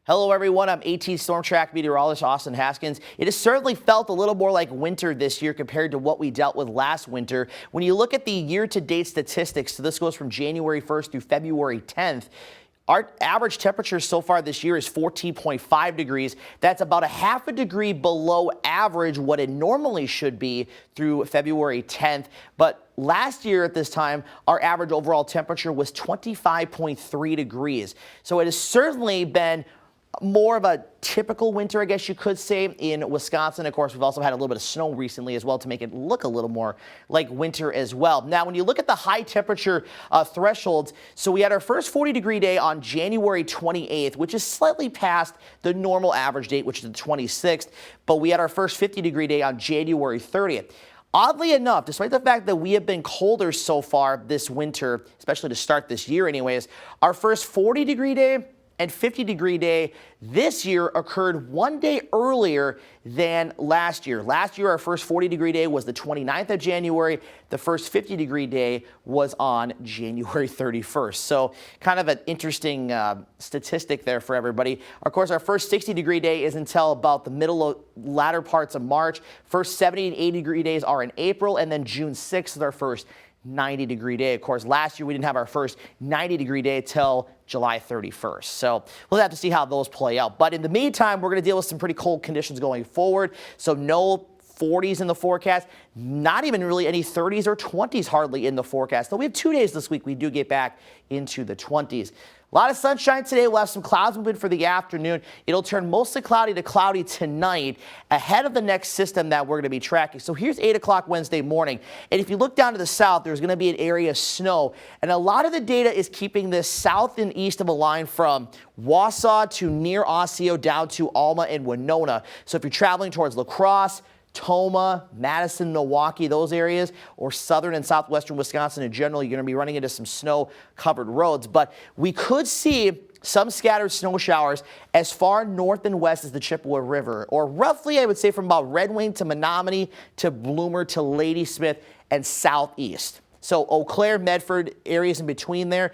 Hello everyone, I'm AT Storm Track meteorologist Austin Haskins. It has certainly felt a little more like winter this year compared to what we dealt with last winter. When you look at the year-to-date statistics, so this goes from January 1st through February 10th, our average temperature so far this year is 14.5 degrees. That's about a half a degree below average, what it normally should be through February 10th. But last year at this time, our average overall temperature was 25.3 degrees. So it has certainly been more of a typical winter, I guess you could say, in Wisconsin. Of course, we've also had a little bit of snow recently as well to make it look a little more like winter as well. Now, when you look at the high temperature thresholds, so we had our first 40-degree day on January 28th, which is slightly past the normal average date, which is the 26th, but we had our first 50-degree day on January 30th. Oddly enough, despite the fact that we have been colder so far this winter, especially to start this year anyways, our first 40-degree day and 50-degree day this year occurred one day earlier than last year. Last year, our first 40-degree day was the 29th of January. The first 50-degree day was on January 31st. So kind of an interesting statistic there for everybody. Of course, our first 60-degree day is until about the latter parts of March. First 70 and 80-degree days are in April, and then June 6th is our first 90-degree day. Of course, last year we didn't have our first 90-degree day till July 31st. So we'll have to see how those play out. But in the meantime, we're going to deal with some pretty cold conditions going forward. So no 40s in the forecast, not even really any 30s or 20s hardly in the forecast. Though we have 2 days this week, we do get back into the 20s. A lot of sunshine today. We'll have some clouds moving for the afternoon. It'll turn mostly cloudy to cloudy tonight ahead of the next system that we're going to be tracking. So here's 8 o'clock Wednesday morning. And if you look down to the south, there's going to be an area of snow. And a lot of the data is keeping this south and east of a line from Wausau to near Osseo down to Alma and Winona. So if you're traveling towards La Crosse, Tomah, Madison, Milwaukee, those areas, or southern and southwestern Wisconsin in general, you're going to be running into some snow-covered roads. But we could see some scattered snow showers as far north and west as the Chippewa River, or roughly, I would say, from about Red Wing to Menominee to Bloomer to Ladysmith and southeast. So Eau Claire, Medford, areas in between there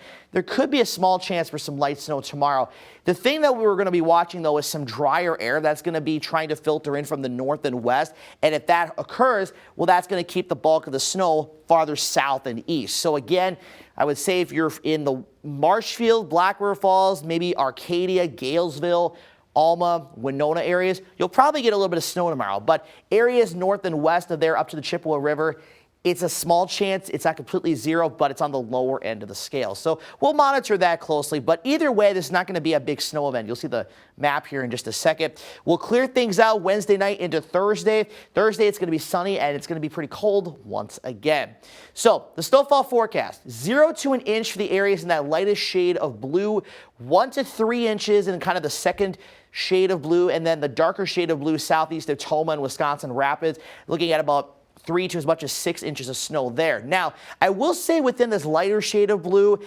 could be a small chance for some light snow tomorrow. The thing that we were going to be watching, though, is some drier air that's going to be trying to filter in from the north and west. And if that occurs, well, that's going to keep the bulk of the snow farther south and east. So again, I would say if you're in the Marshfield, Black River Falls, maybe Arcadia, Galesville, Alma, Winona areas, you'll probably get a little bit of snow tomorrow. But areas north and west of there up to the Chippewa River, it's a small chance. It's not completely zero, but it's on the lower end of the scale. So we'll monitor that closely. But either way, this is not going to be a big snow event. You'll see the map here in just a second. We'll clear things out Wednesday night into Thursday. Thursday, it's going to be sunny, and it's going to be pretty cold once again. So the snowfall forecast, 0 to an inch for the areas in that lightest shade of blue, 1 to 3 inches in kind of the second shade of blue, and then the darker shade of blue southeast of Tomah and Wisconsin Rapids, looking at about 3 to as much as 6 inches of snow there. Now, I will say within this lighter shade of blue,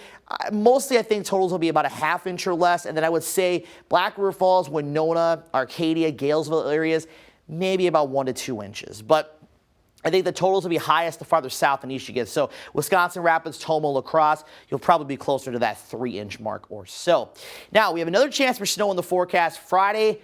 mostly I think totals will be about a ½ inch or less. And then I would say Black River Falls, Winona, Arcadia, Galesville areas, maybe about 1 to 2 inches. But I think the totals will be highest the farther south and east you get. So Wisconsin Rapids, Tomah, La Crosse, you'll probably be closer to that 3-inch mark or so. Now, we have another chance for snow in the forecast Friday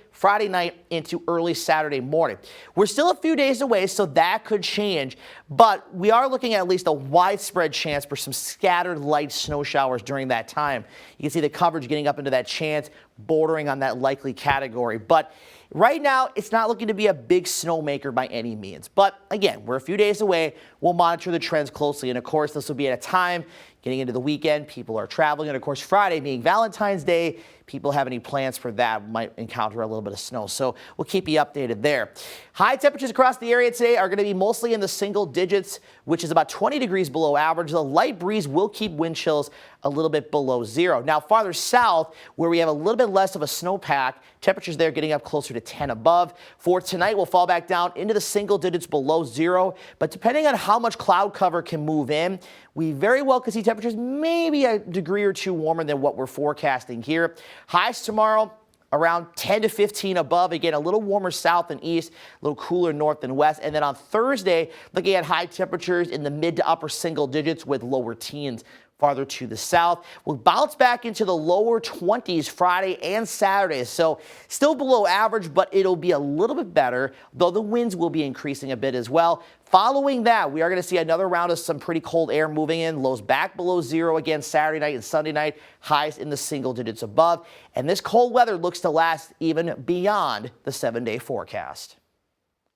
night into early Saturday morning. We're still a few days away, so that could change, but we are looking at least a widespread chance for some scattered light snow showers during that time. You can see the coverage getting up into that chance, bordering on that likely category. But right now, it's not looking to be a big snowmaker by any means. But again, we're a few days away. We'll monitor the trends closely. And of course, this will be at a time getting into the weekend. People are traveling. And of course, Friday being Valentine's Day, people have any plans for that might encounter a little bit of snow. So we'll keep you updated there. High temperatures across the area today are going to be mostly in the single digits, which is about 20 degrees below average. The light breeze will keep wind chills a little bit below zero. Now, farther south, where we have a little bit less of a snowpack, temperatures there getting up closer to 10 above. For tonight, we'll fall back down into the single digits below zero. But depending on how much cloud cover can move in, we very well could see temperatures maybe a degree or two warmer than what we're forecasting here. Highs tomorrow around 10 to 15 above. Again, a little warmer south and east, a little cooler north and west. And then on Thursday, looking at high temperatures in the mid to upper single digits with lower teens farther to the south. We'll bounce back into the lower 20s Friday and Saturday, so still below average, but it'll be a little bit better, though the winds will be increasing a bit as well. Following that, we are going to see another round of some pretty cold air moving in. Lows back below zero again Saturday night and Sunday night. Highs in the single digits above. And this cold weather looks to last even beyond the 7-day forecast.